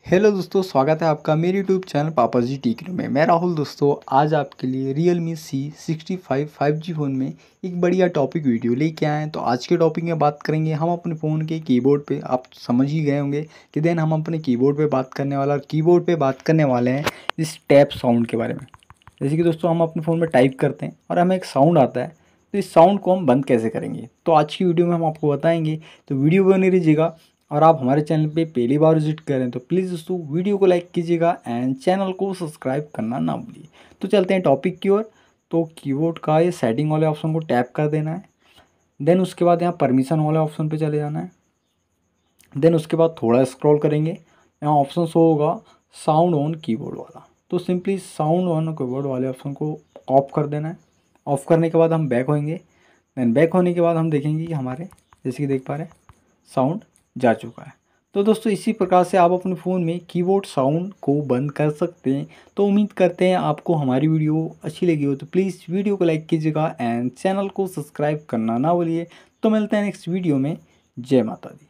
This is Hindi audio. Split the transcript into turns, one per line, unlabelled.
हेलो दोस्तों, स्वागत है आपका मेरे यूट्यूब चैनल पापा जी टेक में। मैं राहुल दोस्तों आज आपके लिए Realme C65 5G फ़ोन में एक बढ़िया टॉपिक वीडियो लेके आए हैं। तो आज के टॉपिक में बात करेंगे हम अपने फ़ोन के कीबोर्ड पे। आप समझ ही गए होंगे कि देन हम अपने कीबोर्ड पे बात करने वाला और कीबोर्ड पे बात करने वाले हैं इस टैप साउंड के बारे में। जैसे कि दोस्तों हम अपने फ़ोन में टाइप करते हैं और हमें एक साउंड आता है, तो इस साउंड को हम बंद कैसे करेंगे, तो आज की वीडियो में हम आपको बताएंगे। तो वीडियो बनी रहिएगा। और आप हमारे चैनल पे पहली बार विजिट करें तो प्लीज़ दोस्तों वीडियो को लाइक कीजिएगा एंड चैनल को सब्सक्राइब करना ना भूलिए। तो चलते हैं टॉपिक की ओर। तो कीबोर्ड का ये सेटिंग वाले ऑप्शन को टैप कर देना है। देन उसके बाद यहाँ परमिशन वाले ऑप्शन पे चले जाना है। देन उसके बाद थोड़ा स्क्रॉल करेंगे, यहाँ ऑप्शन शो होगा साउंड ऑन कीबोर्ड वाला। तो सिंपली साउंड ऑन कीबोर्ड वाले ऑप्शन को ऑफ कर देना है। ऑफ करने के बाद हम बैक होएंगे। देन बैक होने के बाद हम देखेंगे कि हमारे जैसे कि देख पा रहे हैं साउंड जा चुका है। तो दोस्तों इसी प्रकार से आप अपने फ़ोन में कीबोर्ड साउंड को बंद कर सकते हैं। तो उम्मीद करते हैं आपको हमारी वीडियो अच्छी लगी हो, तो प्लीज़ वीडियो को लाइक कीजिएगा एंड चैनल को सब्सक्राइब करना ना भूलिए। तो मिलते हैं नेक्स्ट वीडियो में। जय माता दी।